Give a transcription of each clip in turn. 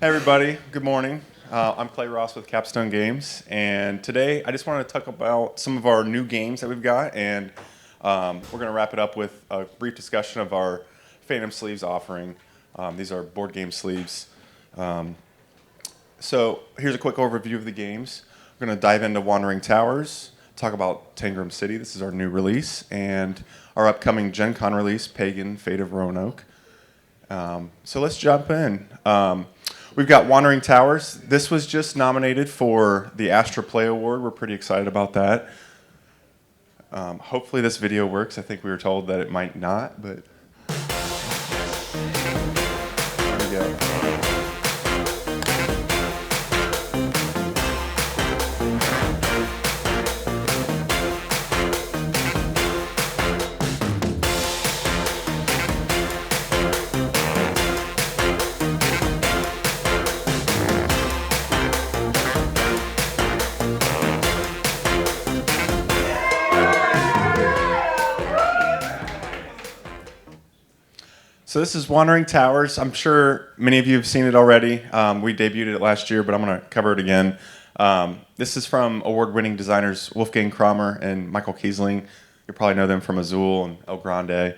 Hey everybody, good morning. I'm Clay Ross with Capstone Games, and today I just wanted to talk about some of our new games that we've got, and we're going to wrap it up with a brief discussion of our Phantom Sleeves offering. These are board game sleeves. So here's a quick overview of the games. We're going to dive into Wandering Towers, talk about Tangram City. This is our new release, and our upcoming Gen Con release, Pagan: Fate of Roanoke. So let's jump in. We've got Wandering Towers. This was just nominated for the Astra Play Award. We're pretty excited about that. Hopefully this video works. I think we were told that it might not, but there we go. So this is Wandering Towers. I'm sure many of you have seen it already. We debuted it last year, but I'm going to cover it again. This is from award-winning designers Wolfgang Kramer and Michael Kiesling. You probably know them from Azul and El Grande.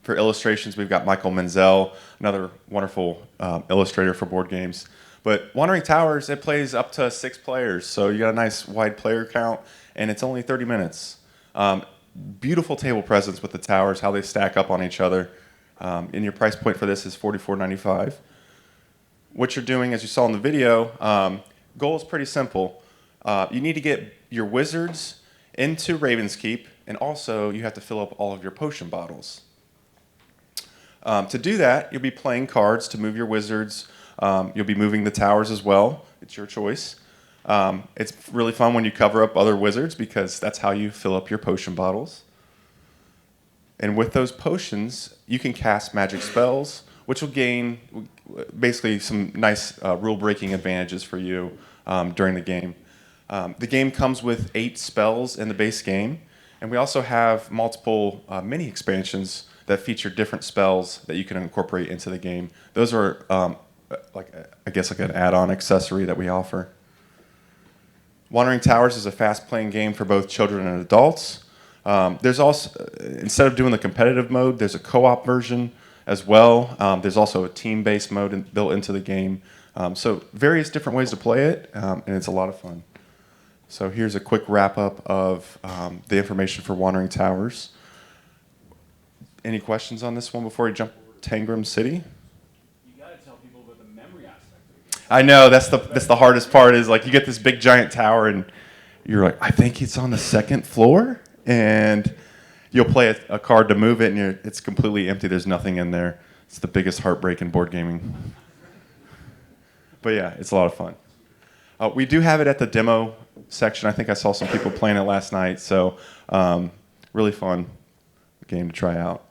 For illustrations, we've got Michael Menzel, another wonderful illustrator for board games. But Wandering Towers, it plays up to 6 players, so you got a nice wide player count, and it's only 30 minutes. Beautiful table presence with the towers, how they stack up on each other. And your price point for this is $44.95. What you're doing, as you saw in the video, goal is pretty simple. You need to get your wizards into Raven's Keep, and also you have to fill up all of your potion bottles. To do that, you'll be playing cards to move your wizards. You'll be moving the towers as well. It's your choice. It's really fun when you cover up other wizards because that's how you fill up your potion bottles. And with those potions, you can cast magic spells, which will gain basically some nice rule-breaking advantages for you during the game. The game comes with 8 spells in the base game, and we also have multiple mini expansions that feature different spells that you can incorporate into the game. Those are, like an add-on accessory that we offer. Wandering Towers is a fast-playing game for both children and adults. There's also, instead of doing the competitive mode, there's a co-op version as well. There's also a team-based mode built into the game. So various different ways to play it, and it's a lot of fun. So here's a quick wrap-up of the information for Wandering Towers. Any questions on this one before we jump to Tangram City? You got to tell people about the memory aspect of it. I know, that's the hardest part is like you get this big giant tower and you're like, I think it's on the 2nd floor? And you'll play a card to move it, and it's completely empty. There's nothing in there. It's the biggest heartbreak in board gaming. But yeah, it's a lot of fun. We do have it at the demo section. I think I saw some people playing it last night, so really fun game to try out.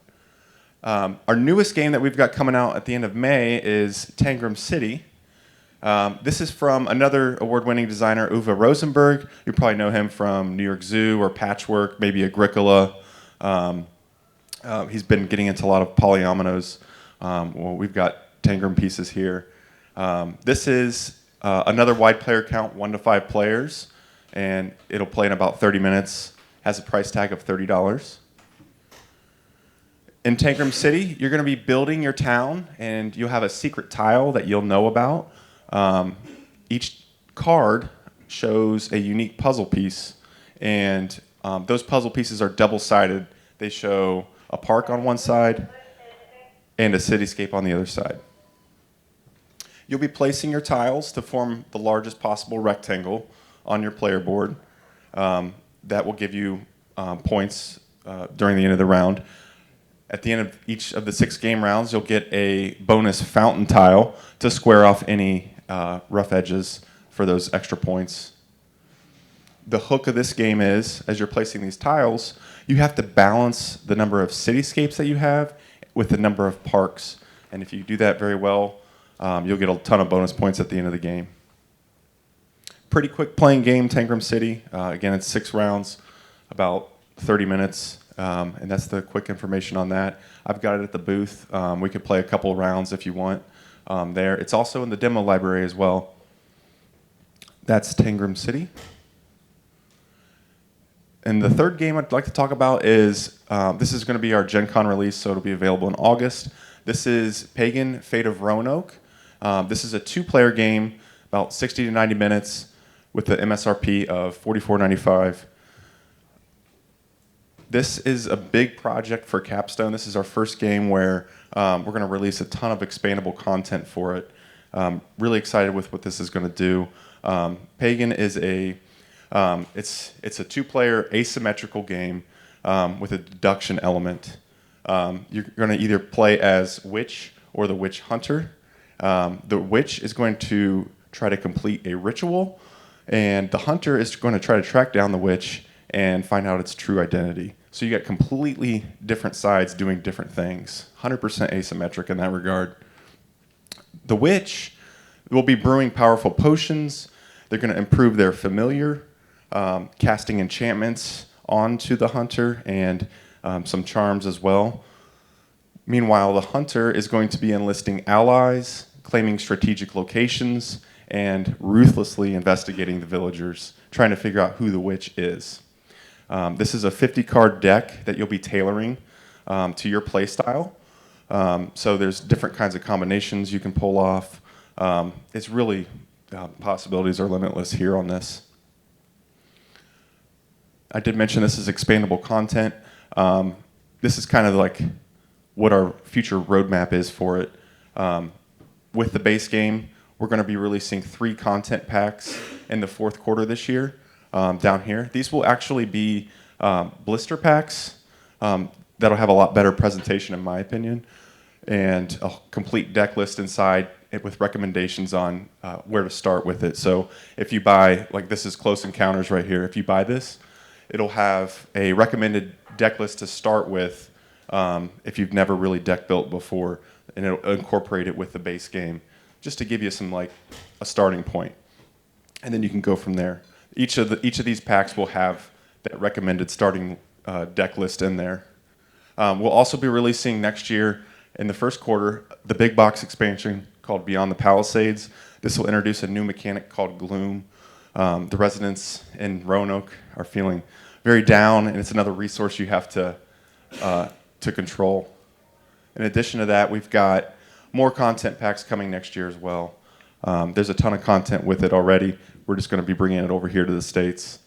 Our newest game that we've got coming out at the end of May is Tangram City. This is from another award-winning designer, Uwe Rosenberg. You probably know him from New York Zoo or Patchwork, maybe Agricola. He's been getting into a lot of polyominoes. Well, we've got Tangram pieces here. This is another wide player count, 1 to 5 players, and it'll play in about 30 minutes. Has a price tag of $30. In Tangram City, you're going to be building your town, and you'll have a secret tile that you'll know about. Each card shows a unique puzzle piece, and those puzzle pieces are double-sided. They show a park on one side and a cityscape on the other side. You'll be placing your tiles to form the largest possible rectangle on your player board. That will give you points during the end of the round. At the end of each of the 6 game rounds, you'll get a bonus fountain tile to square off any rough edges for those extra points. The hook of this game is, as you're placing these tiles, you have to balance the number of cityscapes that you have with the number of parks. And if you do that very well, you'll get a ton of bonus points at the end of the game. Pretty quick playing game, Tangram City. Again, it's 6 rounds, about 30 minutes. And that's the quick information on that. I've got it at the booth. We could play a couple rounds if you want. there. It's also in the demo library as well. That's Tangram City. And the third game I'd like to talk about is, this is going to be our Gen Con release, so it'll be available in August. This is Pagan Fate of Roanoke. This is a 2-player game, about 60 to 90 minutes, with the MSRP of $44.95. This is a big project for Capstone. This is our first game where we're going to release a ton of expandable content for it. Really excited with what this is going to do. Pagan is it's a 2-player asymmetrical game with a deduction element. You're going to either play as Witch or the Witch Hunter. The Witch is going to try to complete a ritual, and the Hunter is going to try to track down the Witch and find out its true identity. So you got completely different sides doing different things. 100% asymmetric in that regard. The Witch will be brewing powerful potions. They're going to improve their familiar, casting enchantments onto the Hunter, and some charms as well. Meanwhile, the Hunter is going to be enlisting allies, claiming strategic locations, and ruthlessly investigating the villagers, trying to figure out who the Witch is. This is a 50-card deck that you'll be tailoring to your play style. So there's different kinds of combinations you can pull off. It's really, possibilities are limitless here on this. I did mention this is expandable content. This is kind of like what our future roadmap is for it. With the base game, we're going to be releasing 3 content packs in the 4th quarter this year. Down here. These will actually be blister packs that'll have a lot better presentation in my opinion, and a complete deck list inside it with recommendations on where to start with it. So if you buy, like this is Close Encounters right here, if you buy this, it'll have a recommended deck list to start with if you've never really deck built before, and it'll incorporate it with the base game just to give you some like a starting point, and then you can go from there. Each of these packs will have that recommended starting deck list in there. We'll also be releasing next year in the 1st quarter the big box expansion called Beyond the Palisades. This will introduce a new mechanic called Gloom. The residents in Roanoke are feeling very down, and it's another resource you have to control. In addition to that, we've got more content packs coming next year as well. There's a ton of content with it already. We're just going to be bringing it over here to the States.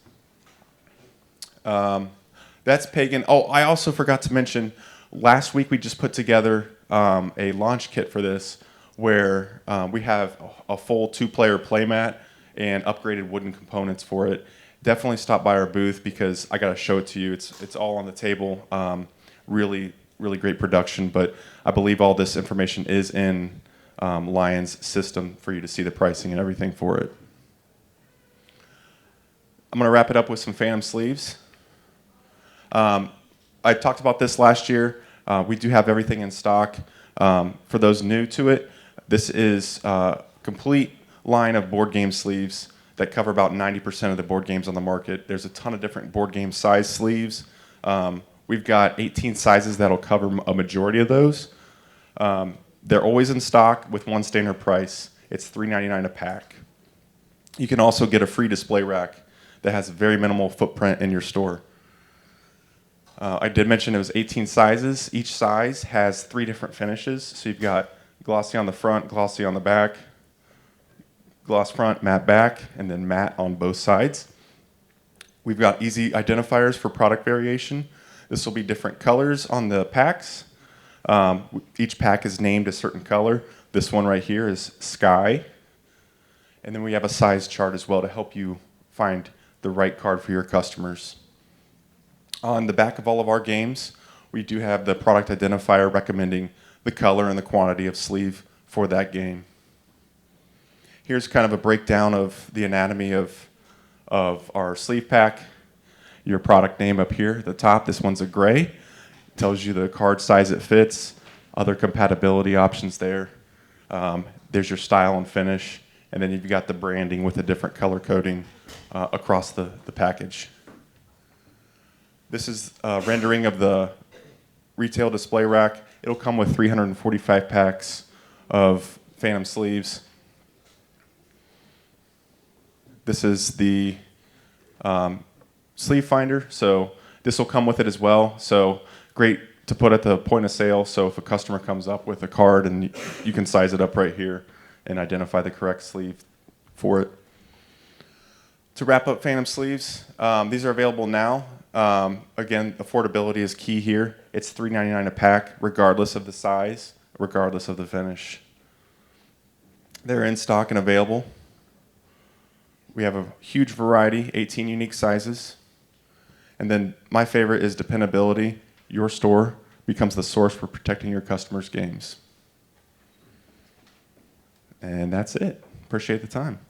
That's Pagan. Oh, I also forgot to mention, last week we just put together a launch kit for this where we have a full 2-player playmat and upgraded wooden components for it. Definitely stop by our booth because I got to show it to you. It's all on the table. Really, really great production, but I believe all this information is in Lion's system for you to see the pricing and everything for it. I'm going to wrap it up with some Phantom sleeves. I talked about this last year. We do have everything in stock. For those new to it, this is a complete line of board game sleeves that cover about 90% of the board games on the market. There's a ton of different board game size sleeves. We've got 18 sizes that'll cover a majority of those. They're always in stock with one standard price. It's $3.99 a pack. You can also get a free display rack that has a very minimal footprint in your store. I did mention it was 18 sizes. Each size has 3 different finishes. So you've got glossy on the front, glossy on the back, gloss front, matte back, and then matte on both sides. We've got easy identifiers for product variation. This will be different colors on the packs. Each pack is named a certain color. This one right here is Sky. And then we have a size chart as well to help you find the right card for your customers. On the back of all of our games, we do have the product identifier recommending the color and the quantity of sleeve for that game. Here's kind of a breakdown of the anatomy of our sleeve pack. Your product name up here at the top. This one's a gray. Tells you the card size it fits, other compatibility options there. There's your style and finish, and then you've got the branding with a different color coding across the package. This is a rendering of the retail display rack. It'll come with 345 packs of Phantom sleeves. This is the sleeve finder, so this will come with it as well. So great to put at the point of sale. So if a customer comes up with a card, and you can size it up right here and identify the correct sleeve for it. To wrap up Phantom sleeves, these are available now. Again, affordability is key here. It's $3.99 a pack, regardless of the size, regardless of the finish. They're in stock and available. We have a huge variety, 18 unique sizes. And then my favorite is dependability. Your store becomes the source for protecting your customers' games. And that's it. Appreciate the time.